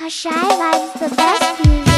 'Cause Shy Vibes the best music.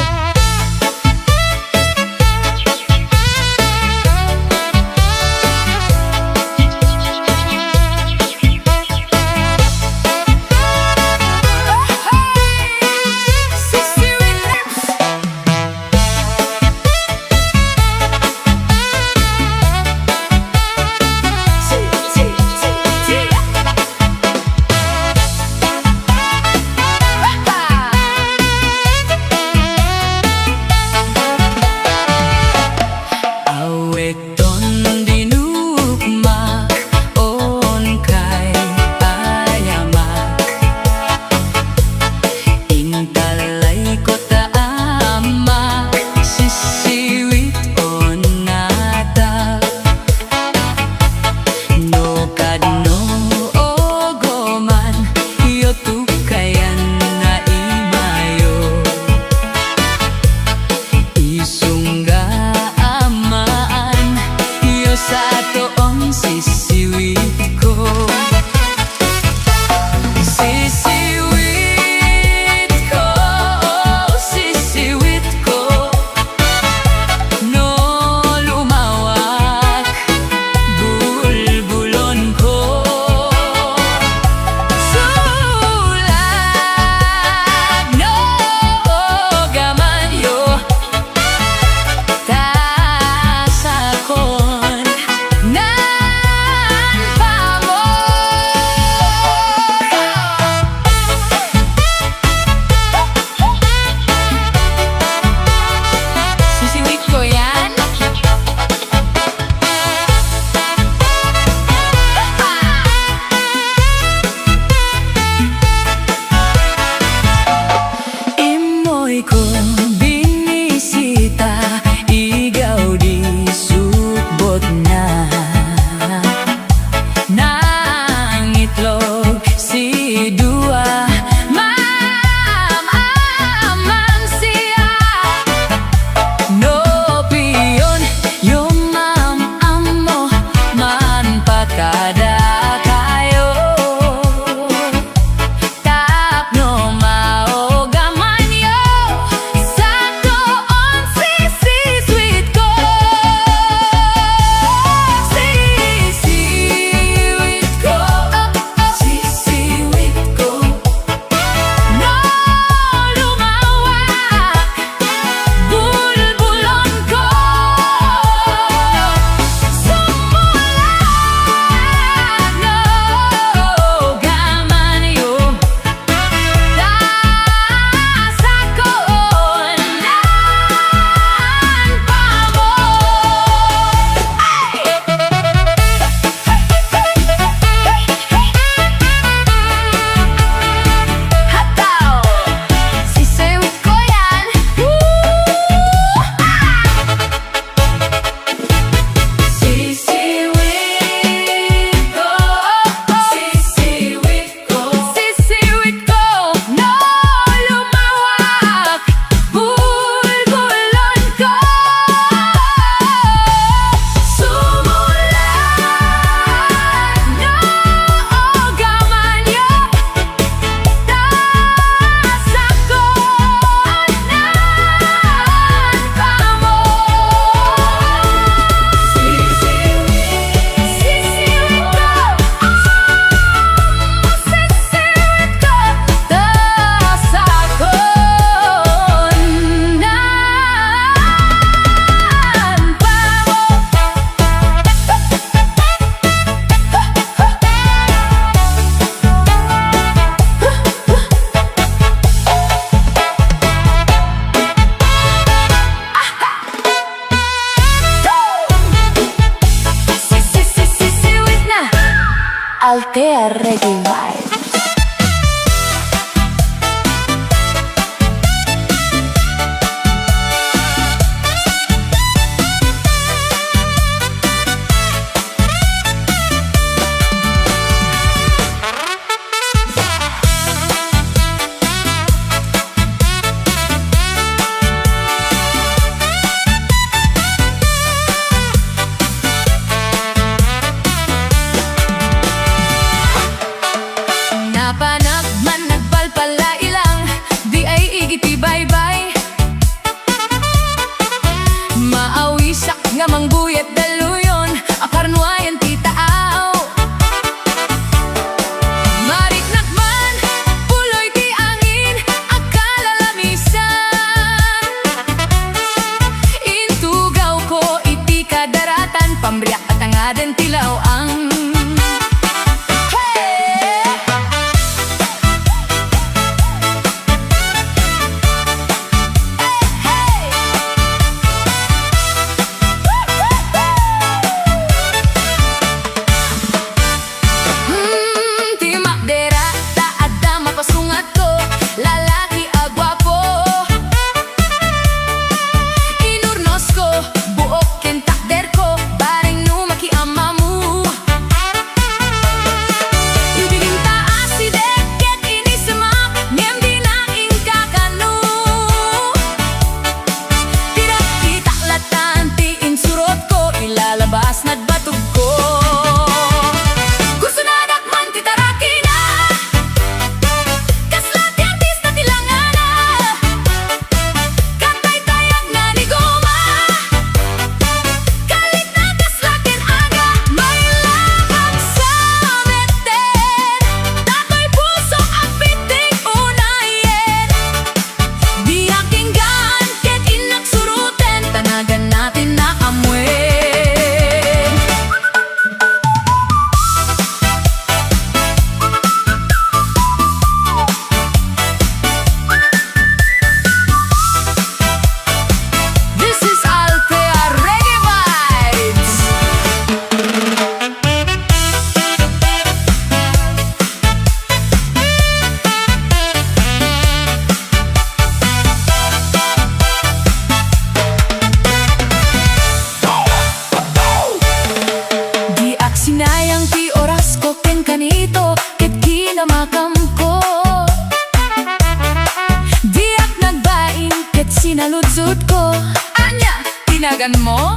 nalutsud ko. Anya, tinagan mo?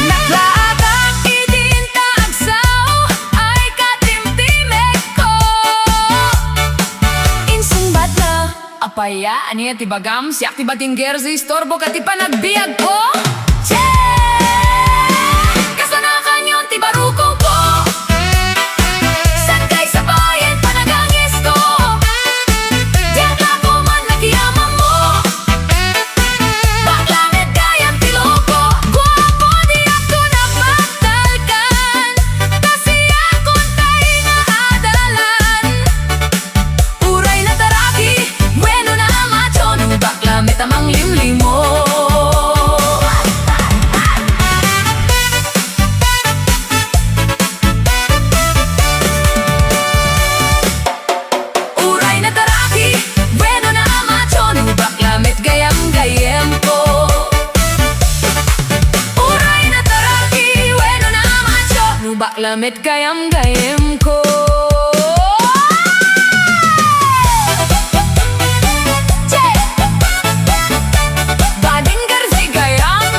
Naklaatang idinta agsaw ay katimtimek ko. Insung batla apaya, aniya tibagam siyak tiba tingger si istorbo katipa nagbiag ko. Kasanakan yun tibarukong ko. Sagkay sa bayan panagangis ko. Diyan ako man nakiyaman mo. Baklanit kayang tiloko. Guwapo di ako napagtalkan. Kasi akong tayo na adalan. Uray na taraki, bueno na macho. Nung baklamit amang limlimo. Baklamit gayam-gayam ko. Bading garsi gayam.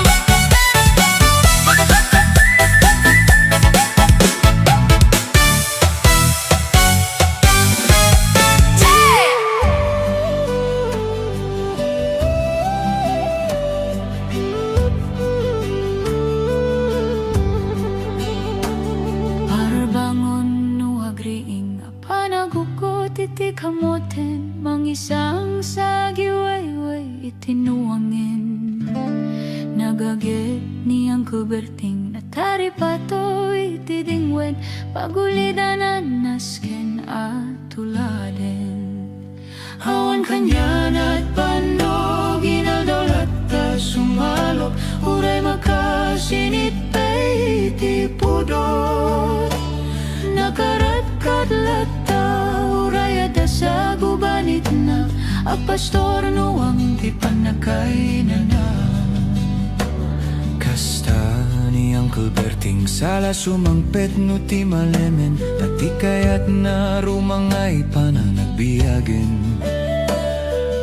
Iti kamoten, mangisang sagiwayway itinuangin. Nagagit niyang kuberting natari pato iti dingwen. Pagulidanan nasken at tuladen. Awan kanyan at panog inaldolat ta sumalok. Uray makasinit pa'y iti pudot. Nakarat-kadlat da sa gubanit na ang pastor nuwang di panakay na na. Kasta ni Uncle Berting sala sumangpet no ti malemen. Tati kayat na rumangay pananagbiyagen.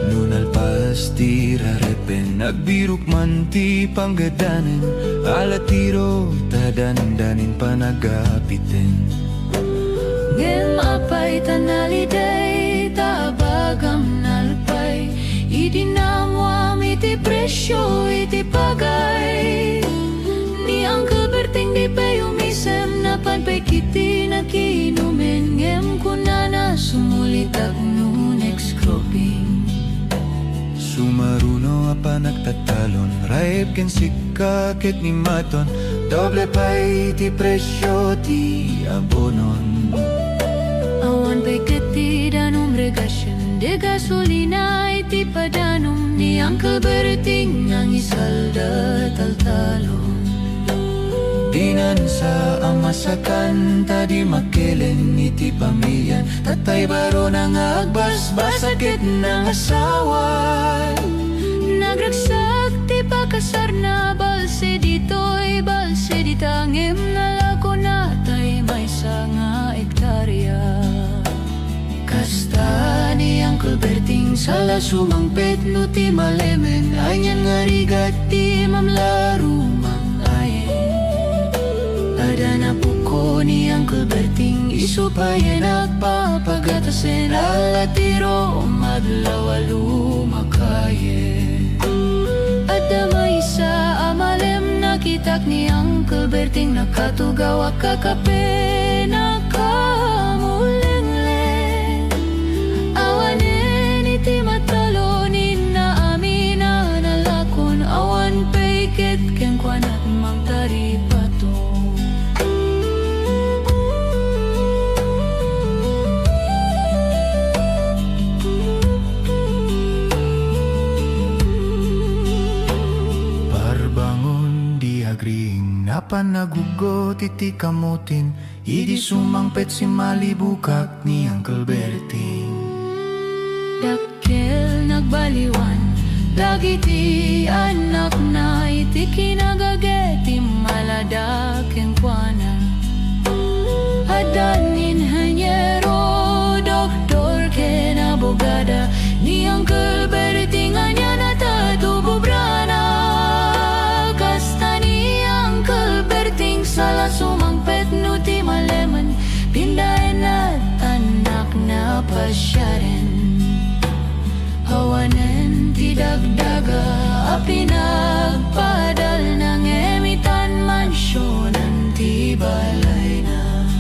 Nunalpas ti rarepen nagbiruk man ti panggadanen. Alatiro tadandanin panagapiten. Ngem apay tanaliday tabagam nalpay. Idinamwam iti presyo iti pagay. Ni Uncle Berting di pa'y umisem na panpay kiti nakiinumin. Ngem kunana sumulitag no next cropping. Sumaruno apa nagtatalon. Raib ken sikakit ni maton. Doble pa'y iti presyo ti abonon. Awan pa'y katidanong regasyon. De gasolina iti padanong. Ni Uncle Berting ang isalda taltalon. Dinan sa amasakan tadi makelen iti pamilyan. Tatay baro nang agbasbasakit ng asawan. Nagragsak ti pakasar na balse dito'y balse ditangim na lako na tay may nga ektarya. Kasta ni Uncle Berting sala sumangpet no ti malemen. Anyan nga rigat ti mamlaro mangayen. Adana puko ni Uncle Berting isupayen agpapagatasen. Alatiro madlawalu makayen. Adamay sa amalem nakitak ni Uncle Berting. Nakatugaw kakape nakamulengleng. Awanen iti matalonin na amin na nalakon. Awan paiket ken kwanat mangtari pato. Napan nagugot iti kamutin. Idi sumangpet si malibukak ni Uncle Berting. Dakkel nagbaliwan lagi ti anak na iti kinagageti maladak ang kwana. Adanin hanyero doktor ken abogada ni Uncle Berting. siya rin. Hawanen ti dagdaga a pinagpadal ng emitan mansyonan ti balay na.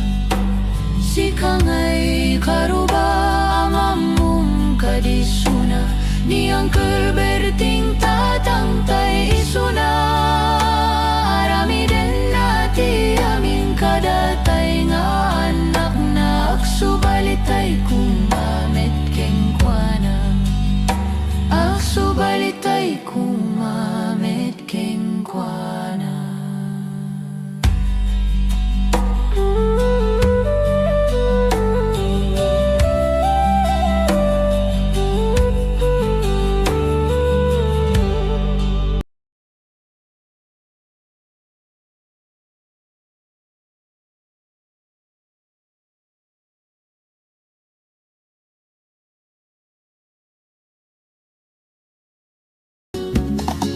Si kangay karuba amamum kadisuna ni Uncle Berting tatang tay isuna. Arami din nati amin kadatay nga anak na aksubalitay kumamit keng kuana. Aksubalitay kumamit keng kuana.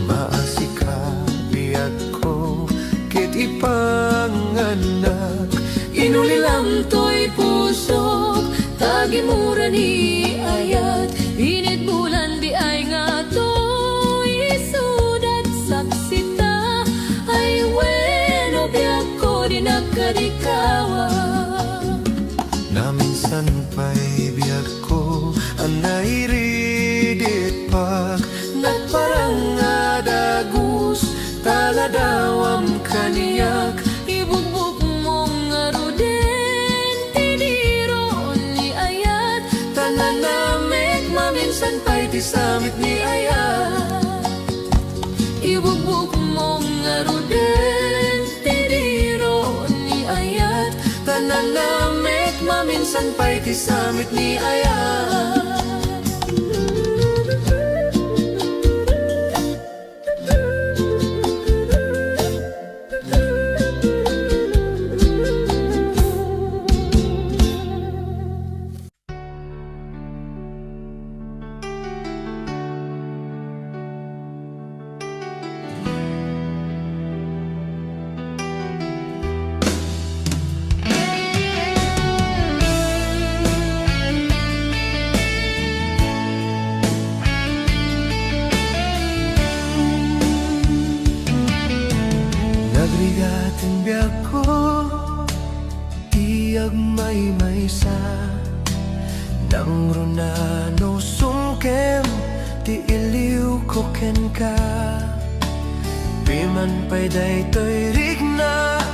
Maasika biyag ko kit ipanganak. Inulilam to'y pusok, tagimura ni ayat. Init bulan di ay nga to'y sudat saksita. Ay weno biyak ko di nagkadikawa. Naminsan pa'y biyag ko anay ridit pak. Nagparang adagus, taladawam kaniyak. Ibugbog mong aruden, tiniro ni ayat. Tanan namit maminsan pa'y tisamit ni ayat. Ibugbog mong aruden, tiniro ni ayat. Tanan namit maminsan pa'y tisamit ni ayat. Nagrigatin biyag ko tiyag may sa nang runano sungkem ti iliw ko ken ka. Piman pa'y daytoy rigna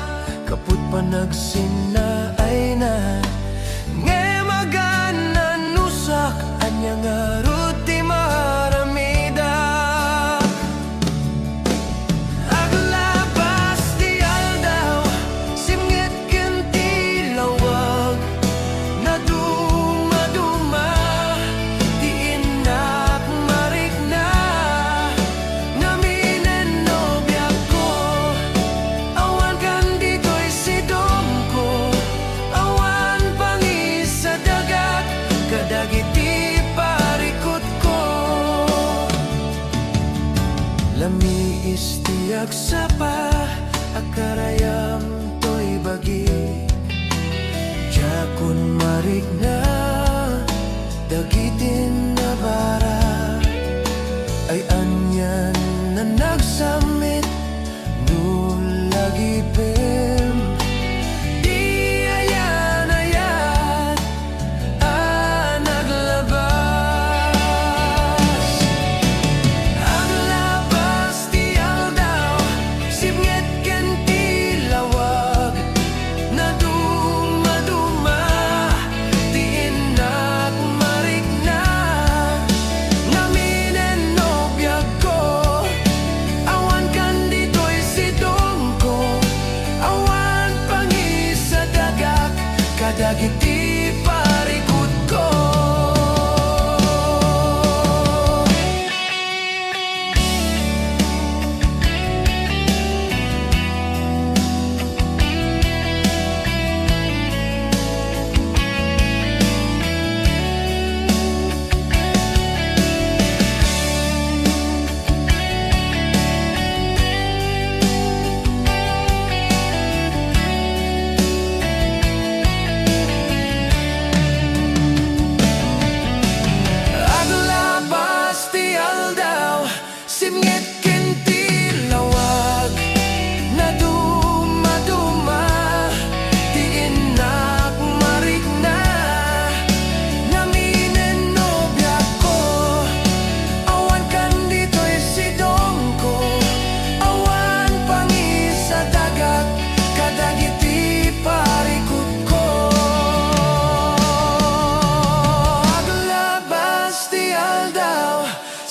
kaput pa nagsina ay na. Nge maganan nusak anya nga ruti maramida. Aglabas ti aldaw simngit ken ti lawag. Naduma-duma ti inak marikna. Naminen no biyak ko awan kan dito'y sidom ko. Awan pangis sa dagat kadagiti parikot ko. Lami istiyag sapa akarayam to'y bagi. Jakun marikna dagitin na bara. Ay anyan na nagsamit nulagi pem. Di ayan-ayan naglabas. Ang labas ti aldaw simngit ken ti lawag. Naduma-duma ti inak marikna.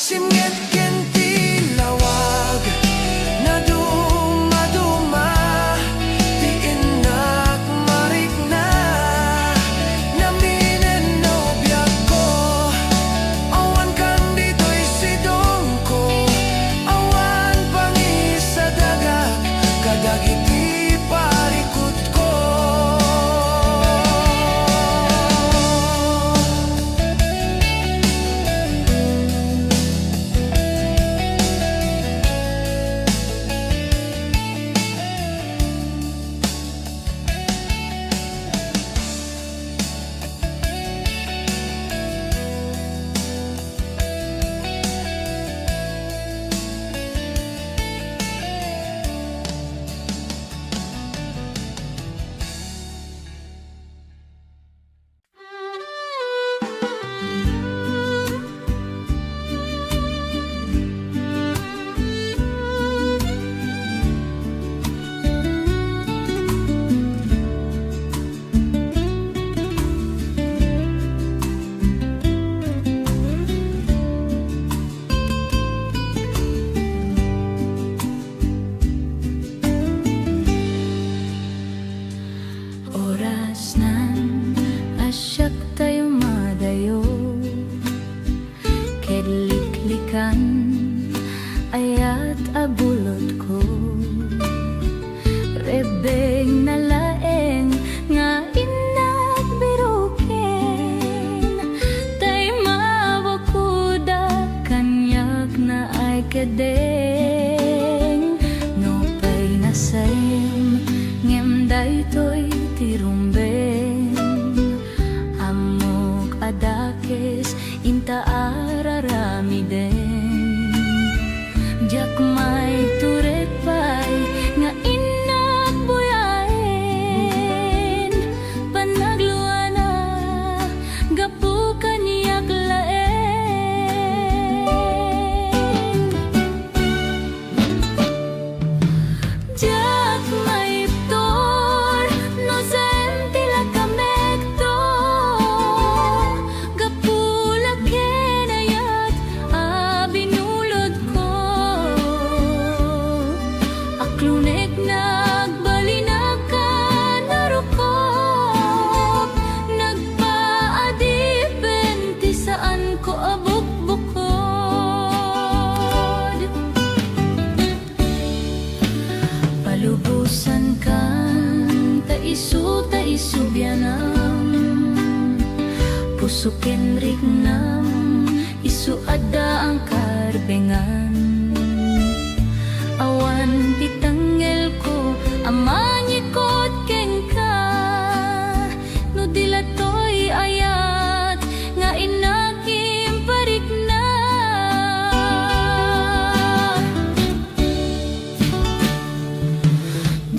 Singit ken tilawag na dumaduma, di inak marikna naminen no biyak ko. Awan kan dito'y sidong ko, awan pangi sa dagat, kadagiti parikot ko. Oras nan asyak tayo madayo, kedliklikan ayat abulot ko. Rebeng na laeng nga inak birukin, tay mawakuda kanyak na ay kedeng. No pay nasayem ngem daytoy tirumben, amok adakes inta araramiden. Jak may turet pay nga inak buyaen, panagluana gapu kaniyak laeng. Jak may iptor no sa entila kamekto, gapula kenayat abinulod ko. Aklunek nagbalina ka narukop, nagpaadipen ti saan ko abukbukod. Palubusan kan taisu bianam, pusuken rignam isu ada ang karbengan. Awan pitanggel ko amanyikot ken ka, no dilatoy ayat nga inakim parikna.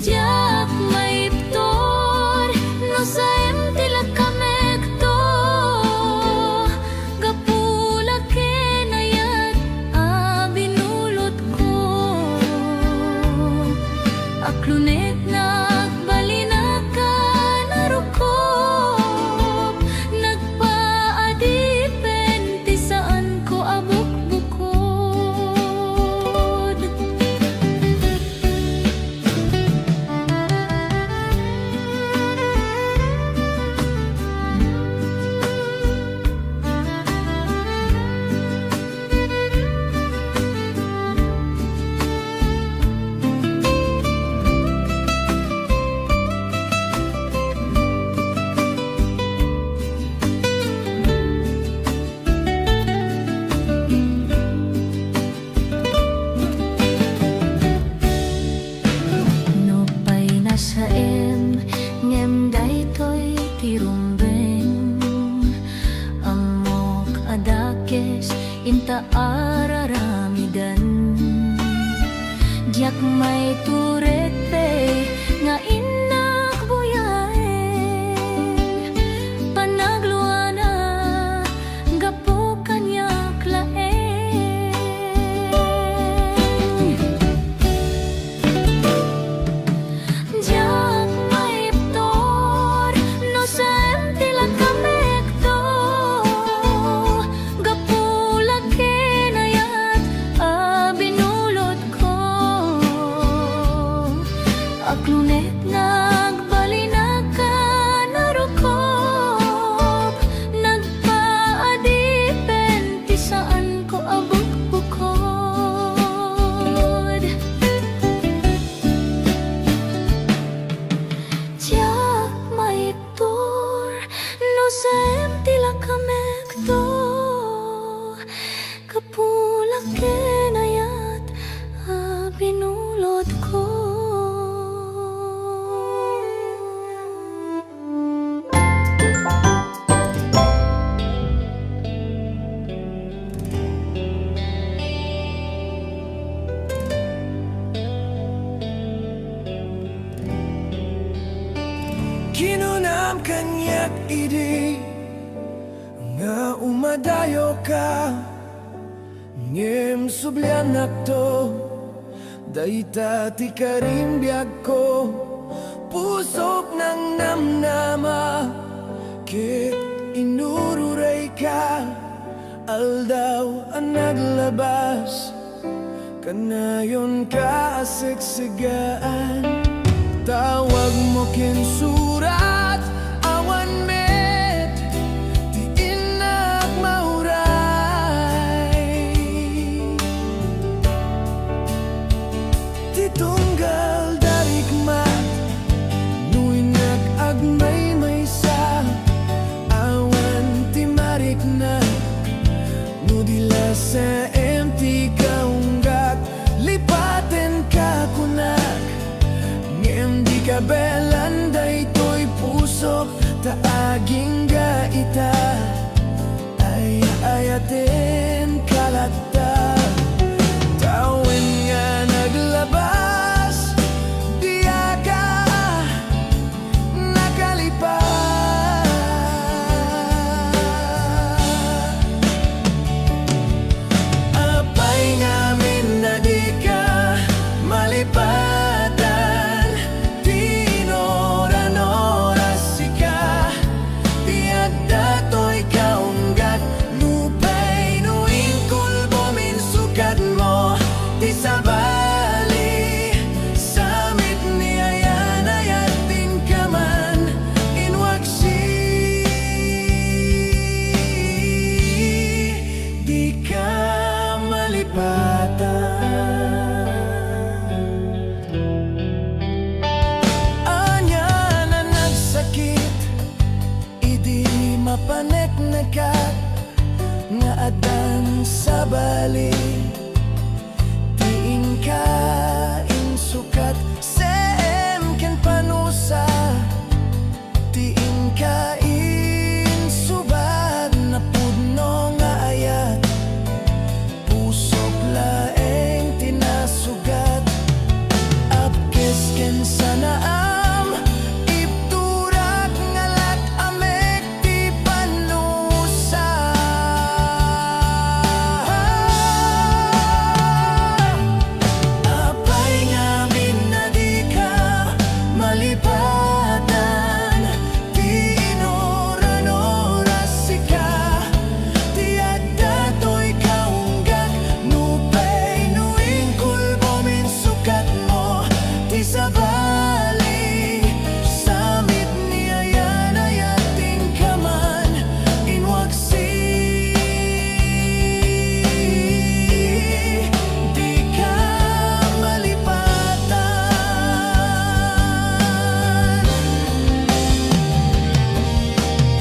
Jak may iptor no sa entila kamekto, gapula kenayat abinulot ko. Aklunek nagbalina ka narukop, nagpaadipen ti saan ko abukbukod. No pay nasaem ngem daytoy tirumben, amok adakes inta araramidan. Jak may turet pe nga inak buyaen, panagluana gapu kanyak laeng. Jak may iptor no sa entila kamekto, gapula kenayat Aram kanyak idi nga umadayo ka ngem sublyanak to dayta ti karimbiyag ko pusok ng namnama kit inururay ka aldaw ang naglabas kanayon ka asigsigaan tawag mo kinsurat awan met ti inak mauray ti tunggal darikmat nuinak agmay maysa awan ti marik na nudila sa empty kaunggat lipaten ka kunak ngem di kabelan daytoy pusok taaging gaita ay ayaten kalata tawin nga naglabas diya ka nakalipas apay ngamin na di ka malipatan tinoran-oras sika tiyak datoy kaunggat lupay nuing kulbo minsukat mo di sabali samit ni ayan ayatin ka man inwagsi di ka malipatan anya na nagsakit idi mapanek na ka nga adan sa bali tiing ka insukat sem ken panusa tiing ka insubad na pudno nga ayat pusok laeng tinasugat apkes ken sanaam ipturak ngalak amek ti panusa apay ngamin na di ka malipatan tinoran-oras sika tiyak datoy kaunggat nupay nuing kulbo minsukat mo ti sabali samit ni ayan ayating ka man inwagsi di ka malipatan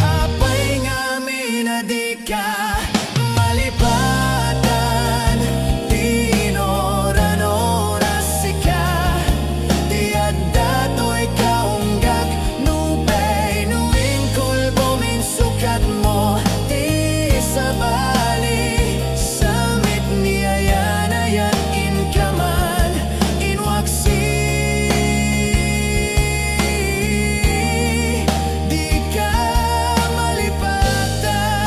apay ngamin na di ka malipatan tinoran-oras sika tiyak datoy kaunggat nupay nuing kulbo minsukat mo ti sabali samit ni ayan ayatin ka man inwagsi di ka malipatan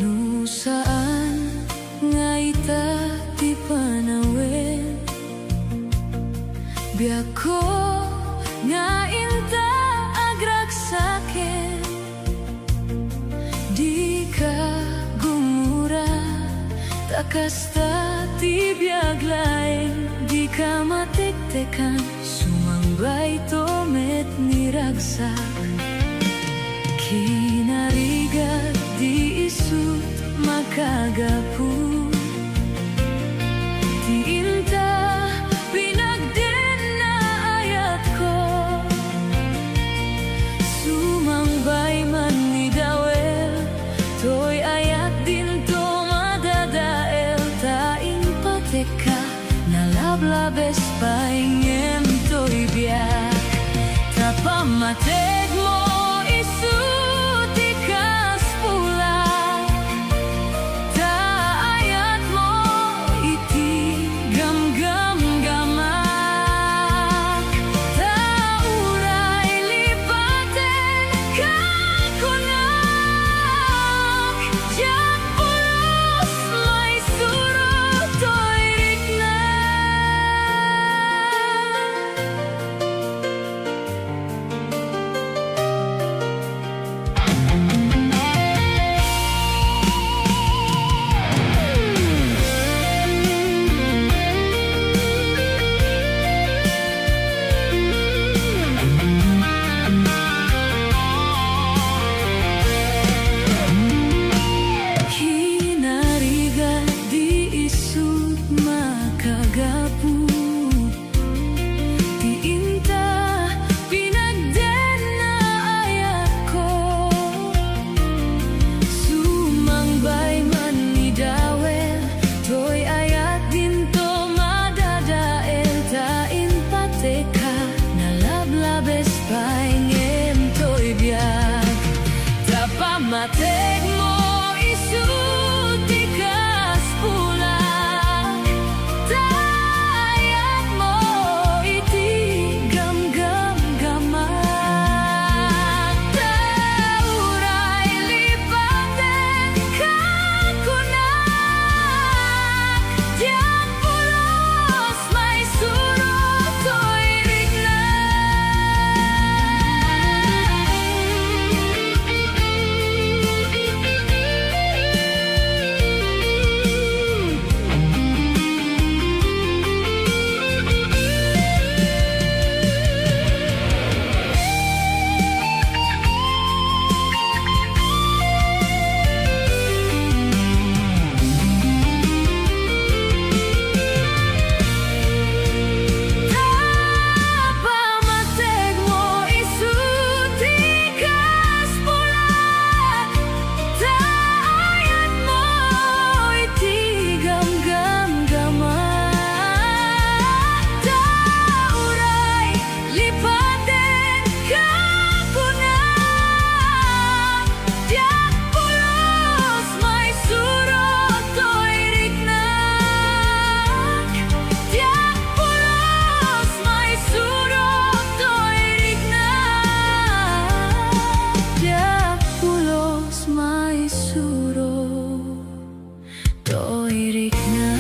no saan nga ita ti panawin biyak ko nga inta agragsaken di ka kasta ti biag laeng di ka matiktekan sumangbay tomet ni ragsak kinarigat di isut makagapu ti inta pinagden na ayat ko sumangbay man ni dawel toy ayat din to madadael taing pateka nalablabes paingem toy biak tapamateg mo isuti kas pula taayat mo iti gamgam gamak tauray lipaten kakunak jak pulos may surot to'y rikna. Kinarigat di isut makagapu ti inta pinagden na ayat ko sumangbay man ni dawel toy ayat din to madadael tain pateka nalablabes paingem toy biag tapamateg mo isuti kas pula taayat mo iti gamgam gamak tauray lipaten kakunak jak pulos may surot to'y rikna. Tapamateg mo isuti kas pula taayat mo iti gamgam gamak tauray lipaten kakunak jak pulos may surot to'y riknak jak pulos may surot to'y riknak jak pulos may surot to'y riknak.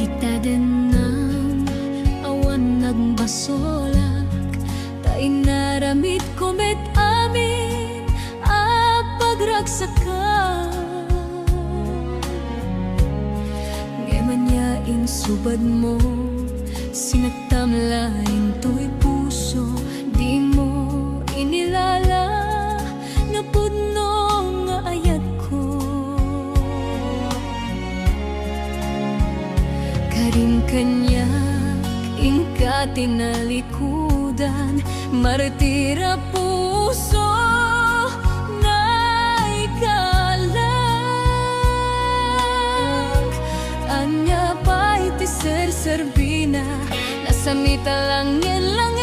Diktaden ng awan nagbasolak tain naramid komet amin a pagragsakan ngemanyain subad mo sinagtamlain to'y puso di mo inilala na pudno nga ayat ko karing kanyak ingka tinalikudan martira puso na ikalang anya pa iti serserbina Nasa mita langin-langin